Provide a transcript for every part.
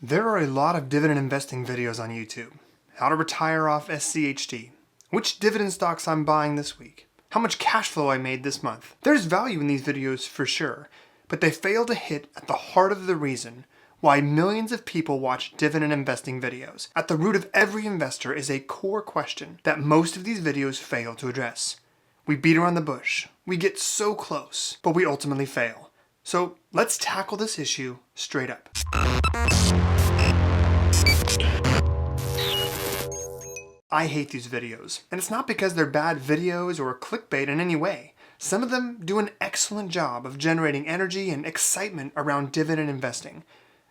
There are a lot of dividend investing videos on YouTube. How to retire off SCHD. Which dividend stocks I'm buying this week. How much cash flow I made this month. There's value in these videos for sure, but they fail to hit at the heart of the reason why millions of people watch dividend investing videos. At the root of every investor is a core question that most of these videos fail to address. We beat around the bush. We get so close, but we ultimately fail. So let's tackle this issue straight up. I hate these videos, and it's not because they're bad videos or clickbait in any way. Some of them do an excellent job of generating energy and excitement around dividend investing.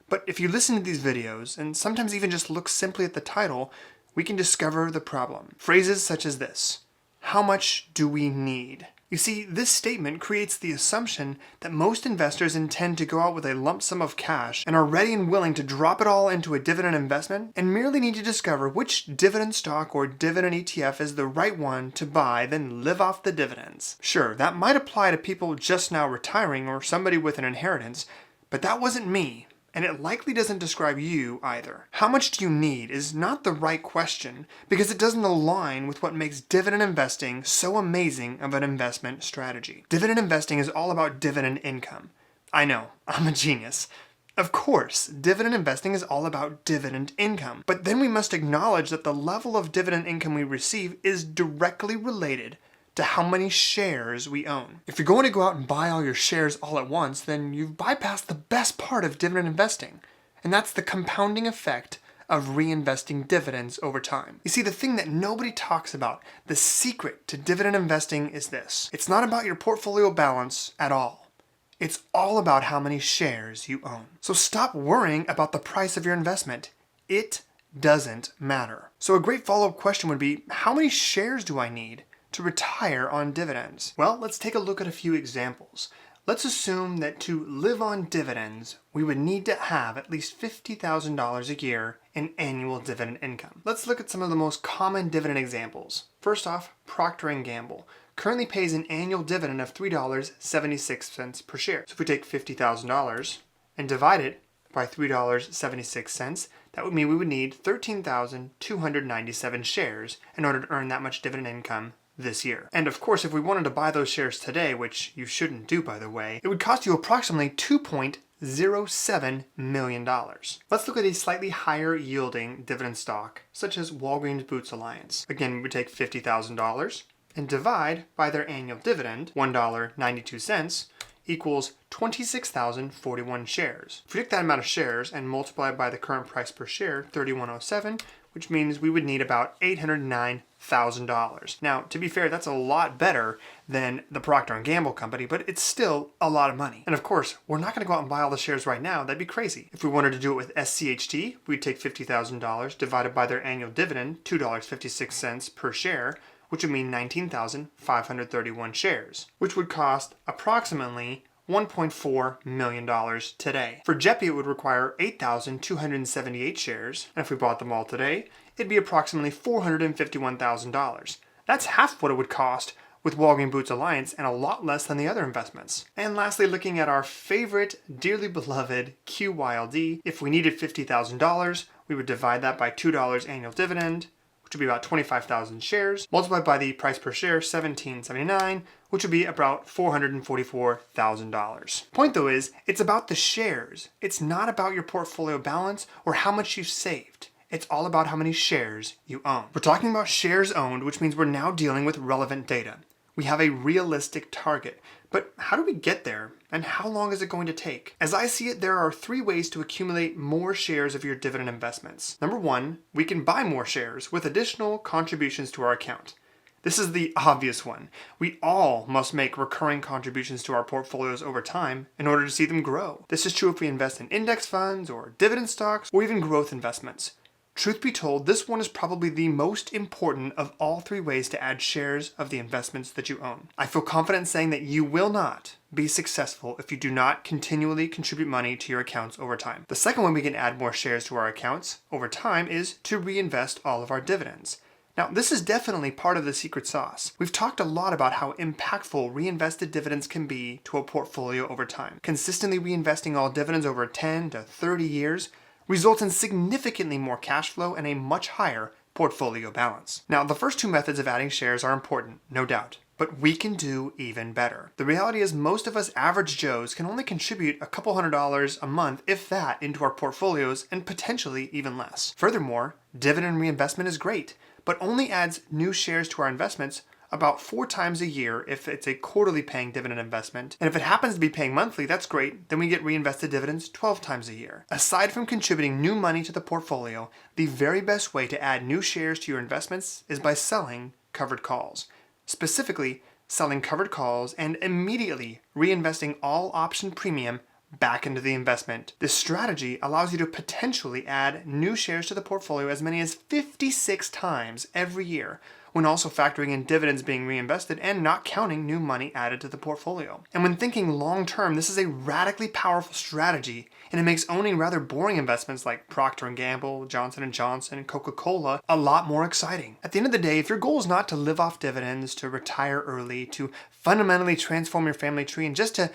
But if you listen to these videos, and sometimes even just look simply at the title, we can discover the problem. Phrases such as this: how much do we need? You see, this statement creates the assumption that most investors intend to go out with a lump sum of cash and are ready and willing to drop it all into a dividend investment and merely need to discover which dividend stock or dividend ETF is the right one to buy, then live off the dividends. Sure, that might apply to people just now retiring or somebody with an inheritance, but that wasn't me. And it likely doesn't describe you either. How much do you need is not the right question because it doesn't align with what makes dividend investing so amazing of an investment strategy. Dividend investing is all about dividend income. I know, I'm a genius. Of course, dividend investing is all about dividend income. But then we must acknowledge that the level of dividend income we receive is directly related to how many shares we own. If you're going to go out and buy all your shares all at once, then you've bypassed the best part of dividend investing, and that's the compounding effect of reinvesting dividends over time. You see, the thing that nobody talks about, the secret to dividend investing is this: it's not about your portfolio balance at all. It's all about how many shares you own. So stop worrying about the price of your investment. It doesn't matter. So a great follow-up question would be, how many shares do I need to retire on dividends? Well, let's take a look at a few examples. Let's assume that to live on dividends, we would need to have at least $50,000 a year in annual dividend income. Let's look at some of the most common dividend examples. First off, Procter & Gamble currently pays an annual dividend of $3.76 per share. So if we take $50,000 and divide it by $3.76, that would mean we would need 13,297 shares in order to earn that much dividend income this year. And of course, if we wanted to buy those shares today, which you shouldn't do by the way, it would cost you approximately $2.07 million. Let's look at a slightly higher yielding dividend stock, such as Walgreens Boots Alliance. Again, we would take $50,000 and divide by their annual dividend, $1.92, equals 26,041 shares. If we take that amount of shares and multiply by the current price per share, $31.07, which means we would need about $809,000. Now, to be fair, that's a lot better than the Procter & Gamble company, but it's still a lot of money. And of course, we're not going to go out and buy all the shares right now. That'd be crazy. If we wanted to do it with SCHD, we'd take $50,000 divided by their annual dividend, $2.56 per share, which would mean 19,531 shares, which would cost approximately $1.4 million today. For JEPI, it would require 8,278 shares, and if we bought them all today, it'd be approximately $451,000. That's half what it would cost with Walgreens Boots Alliance and a lot less than the other investments. And lastly, looking at our favorite, dearly beloved QYLD, if we needed $50,000, we would divide that by $2 annual dividend, which would be about 25,000 shares, multiplied by the price per share, $17.79, which would be about $444,000. Point though is, it's about the shares. It's not about your portfolio balance or how much you've saved. It's all about how many shares you own. We're talking about shares owned, which means we're now dealing with relevant data. We have a realistic target. But how do we get there? And how long is it going to take? As I see it, there are 3 ways to accumulate more shares of your dividend investments. Number 1, we can buy more shares with additional contributions to our account. This is the obvious one. We all must make recurring contributions to our portfolios over time in order to see them grow. This is true if we invest in index funds or dividend stocks or even growth investments. Truth be told, this one is probably the most important of all 3 ways to add shares of the investments that you own. I feel confident saying that you will not be successful if you do not continually contribute money to your accounts over time. The second way we can add more shares to our accounts over time is to reinvest all of our dividends. Now, this is definitely part of the secret sauce. We've talked a lot about how impactful reinvested dividends can be to a portfolio over time. Consistently reinvesting all dividends over 10 to 30 years results in significantly more cash flow and a much higher portfolio balance. Now, the first two methods of adding shares are important, no doubt, but we can do even better. The reality is most of us average Joes can only contribute a couple $100s a month, if that, into our portfolios, and potentially even less. Furthermore, dividend reinvestment is great, but only adds new shares to our investments about 4 times a year if it's a quarterly paying dividend investment. And if it happens to be paying monthly, that's great. Then we get reinvested dividends 12 times a year. Aside from contributing new money to the portfolio, the very best way to add new shares to your investments is by selling covered calls. Specifically, selling covered calls and immediately reinvesting all option premium back into the investment. This strategy allows you to potentially add new shares to the portfolio as many as 56 times every year, when also factoring in dividends being reinvested and not counting new money added to the portfolio. And when thinking long term, this is a radically powerful strategy, and it makes owning rather boring investments like Procter & Gamble, Johnson & Johnson, Coca-Cola a lot more exciting. At the end of the day, if your goal is not to live off dividends, to retire early, to fundamentally transform your family tree, and just to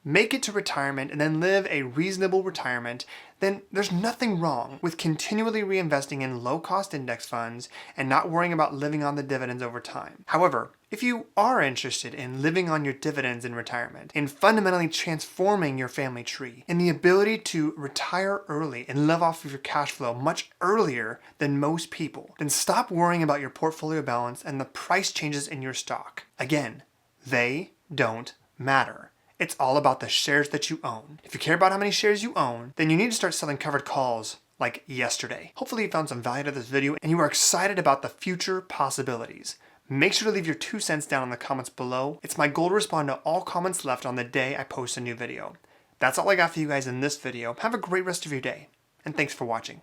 make it to retirement and then live a reasonable retirement, then there's nothing wrong with continually reinvesting in low-cost index funds and not worrying about living on the dividends over time. However, if you are interested in living on your dividends in retirement, in fundamentally transforming your family tree, in the ability to retire early and live off of your cash flow much earlier than most people, then stop worrying about your portfolio balance and the price changes in your stock. Again, they don't matter. It's all about the shares that you own. If you care about how many shares you own, then you need to start selling covered calls like yesterday. Hopefully you found some value to this video and you are excited about the future possibilities. Make sure to leave your 2 cents down in the comments below. It's my goal to respond to all comments left on the day I post a new video. That's all I got for you guys in this video. Have a great rest of your day, and thanks for watching.